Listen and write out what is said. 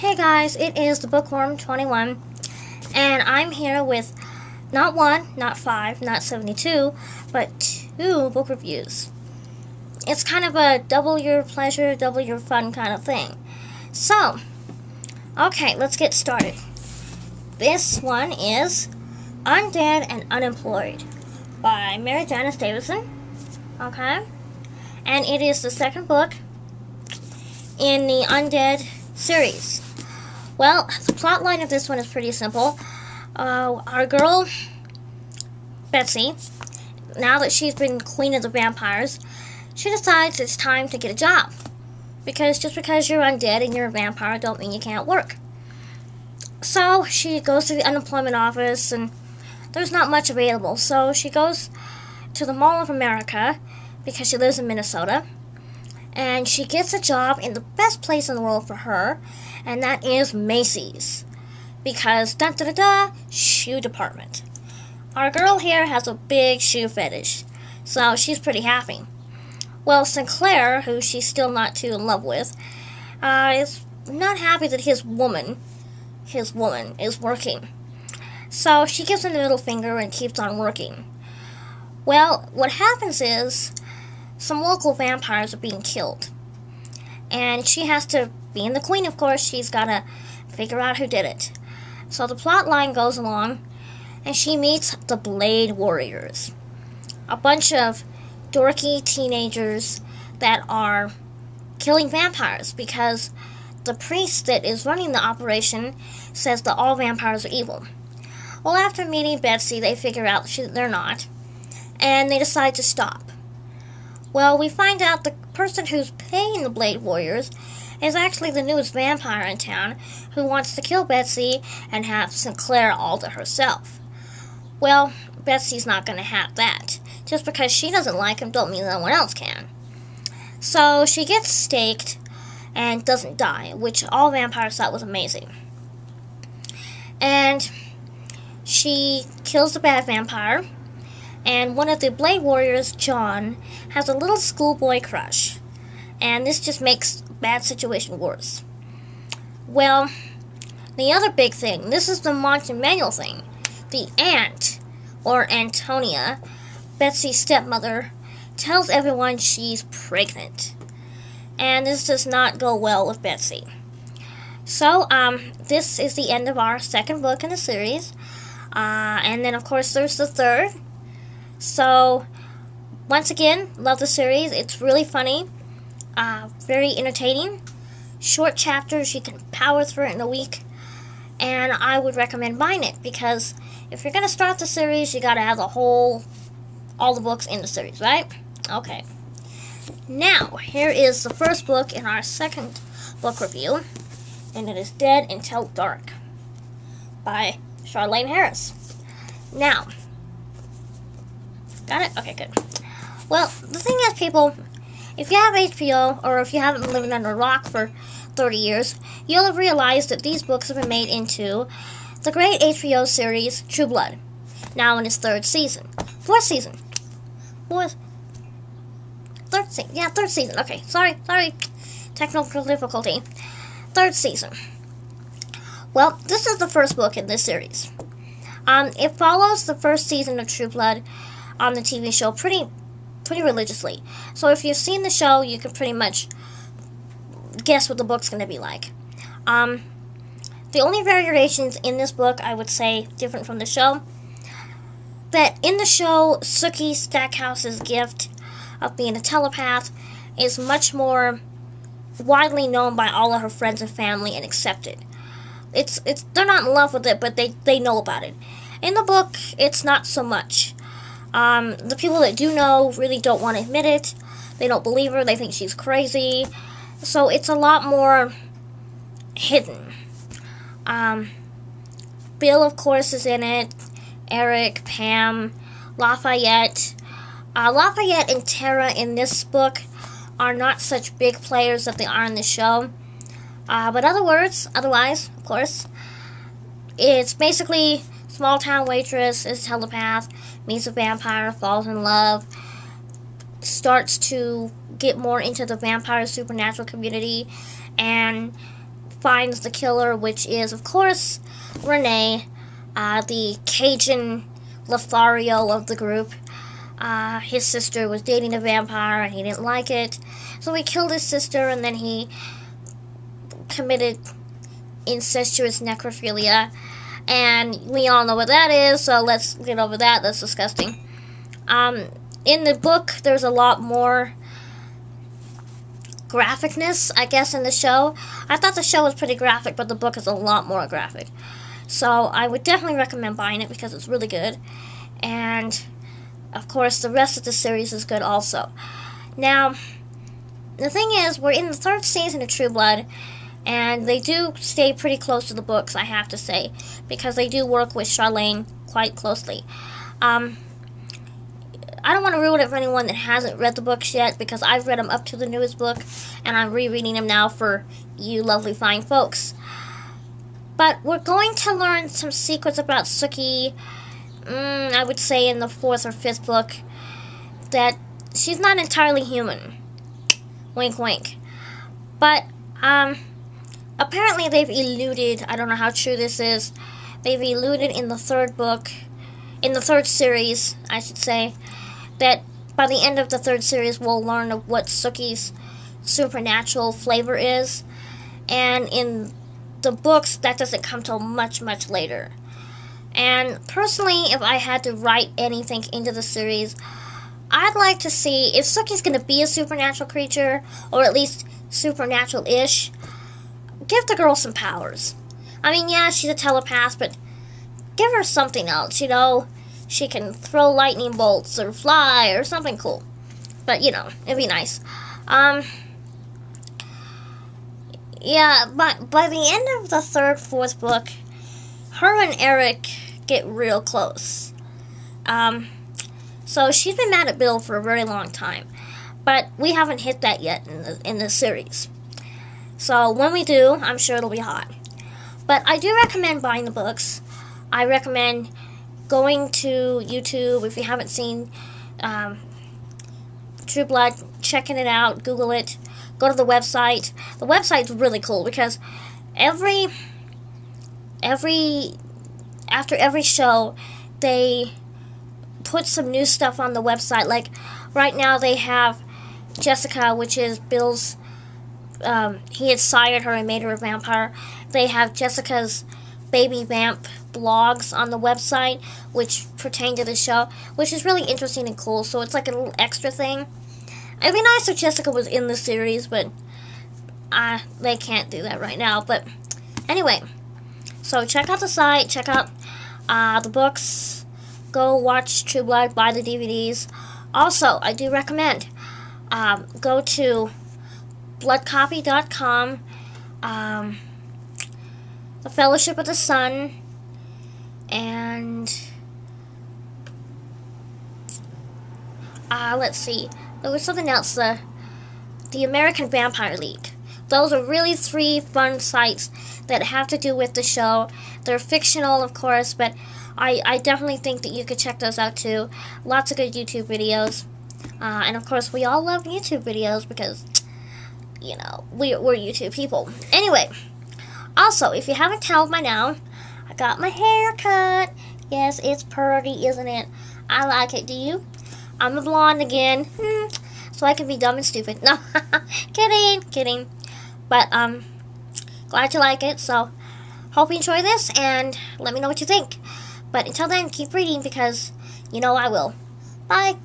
Hey guys, it is the Bookworm 21, and I'm here with not one, not five, not 72, but two book reviews. It's kind of a double your pleasure, double your fun kind of thing. So, okay, let's get started. This one is Undead and Unemployed by Mary Janice Davidson. Okay? And it is the second book in the Undead series. Well, the plot line of this one is pretty simple. Our girl, Betsy, now that she's been queen of the vampires, she decides it's time to get a job. Because just because you're undead and you're a vampire don't mean you can't work. So she goes to the unemployment office and there's not much available. So she goes to the Mall of America because she lives in Minnesota. And she gets a job in the best place in the world for her, and that is Macy's. Because, dun-dun-dun-dun, shoe department. Our girl here has a big shoe fetish, so she's pretty happy. Well, Sinclair, who she's still not too in love with, is not happy that his woman is working. So she gives him the middle finger and keeps on working. Well, what happens is some local vampires are being killed. And she has to, being the queen, of course, she's got to figure out who did it. So the plot line goes along, and she meets the Blade Warriors. A bunch of dorky teenagers that are killing vampires because the priest that is running the operation says that all vampires are evil. Well, after meeting Betsy, they figure out they're not, and they decide to stop. Well, we find out the person who's paying the Blade Warriors is actually the newest vampire in town who wants to kill Betsy and have Sinclair all to herself. Well, Betsy's not going to have that. Just because she doesn't like him don't mean no one else can. So she gets staked and doesn't die, which all vampires thought was amazing. And she kills the bad vampire. And one of the Blade Warriors, John, has a little schoolboy crush. And this just makes a bad situation worse. Well, the other big thing, this is the Monty Manual thing. The aunt, or Antonia, Betsy's stepmother, tells everyone she's pregnant. And this does not go well with Betsy. So, this is the end of our second book in the series. And then, of course, there's the third. So, once again, love the series. It's really funny, very entertaining, short chapters. You can power through it in a week, and I would recommend buying it because if you're going to start the series, you got to have all the books in the series, right? Okay. Now, here is the first book in our second book review, and it is Dead Until Dark by Charlaine Harris. Now, got it? Okay, good. Well, the thing is, people, if you have HBO, or if you haven't been living under a rock for 30 years, you'll have realized that these books have been made into the great HBO series, True Blood. Now in its third season. Third season. Okay, sorry. Technical difficulty. Third season. Well, this is the first book in this series. It follows the first season of True Blood on the TV show pretty religiously. So if you've seen the show, you can pretty much guess what the book's going to be like. The only variations in this book, I would say, different from the show, that in the show, Sookie Stackhouse's gift of being a telepath is much more widely known by all of her friends and family and accepted. They're not in love with it, but they know about it. In the book, it's not so much. The people that do know really don't want to admit it. They don't believe her. They think she's crazy. So it's a lot more hidden. Bill, of course, is in it. Eric, Pam, Lafayette. Lafayette and Tara in this book are not such big players that they are in the show. But otherwise, of course, it's basically small-town waitress is a telepath, meets a vampire, falls in love, starts to get more into the vampire supernatural community, and finds the killer, which is, of course, Renee, the Cajun Lothario of the group. His sister was dating a vampire and he didn't like it, so he killed his sister, and then he committed incestuous necrophilia, and we all know what that is, so let's get over that. That's disgusting. In the book, there's a lot more graphicness, I guess, in the show. I thought the show was pretty graphic, but the book is a lot more graphic. So I would definitely recommend buying it because it's really good. And, of course, the rest of the series is good also. Now, the thing is, we're in the 3rd season of True Blood, and they do stay pretty close to the books, I have to say, because they do work with Charlene quite closely. I don't want to ruin it for anyone that hasn't read the books yet, because I've read them up to the newest book, and I'm rereading them now for you lovely fine folks. But we're going to learn some secrets about Sookie, I would say in the 4th or 5th book, that she's not entirely human. Wink, wink. But, apparently they've eluded, I don't know how true this is, they've eluded in the 3rd book, in the 3rd series, I should say, that by the end of the 3rd series we'll learn what Sookie's supernatural flavor is, and in the books that doesn't come till much, much later. And personally, if I had to write anything into the series, I'd like to see if Sookie's going to be a supernatural creature, or at least supernatural-ish, give the girl some powers. I mean, yeah, she's a telepath, but give her something else, you know? She can throw lightning bolts or fly or something cool. But, you know, it'd be nice. Yeah, but by the end of the 3rd, 4th book, her and Eric get real close. So she's been mad at Bill for a very long time. But we haven't hit that yet in the series. So when we do, I'm sure it'll be hot. But I do recommend buying the books. I recommend going to YouTube if you haven't seen True Blood, checking it out, Google it, go to the website. The website's really cool because after every show, they put some new stuff on the website. Like right now they have Jessica, which is Bill's, he had sired her and made her a vampire. They have Jessica's baby vamp blogs on the website, which pertain to the show, which is really interesting and cool. So it's like a little extra thing. It'd be nice if Jessica was in the series, but they can't do that right now. But anyway, so check out the site, check out the books, go watch True Blood, buy the DVDs. Also, I do recommend go to bloodcopy.com, the Fellowship of the Sun, and let's see, there was something else, the American Vampire League. Those are really 3 fun sites that have to do with the show. They're fictional, of course, but I definitely think that you could check those out too. Lots of good YouTube videos. And of course, we all love YouTube videos because, you know, we're YouTube people. Anyway, also, if you haven't told by now, I got my hair cut. Yes, it's pretty, isn't it? I like it. Do you? I'm a blonde again. So I can be dumb and stupid. No, kidding. But, glad you like it. So, hope you enjoy this, and let me know what you think. But until then, keep reading because you know I will. Bye.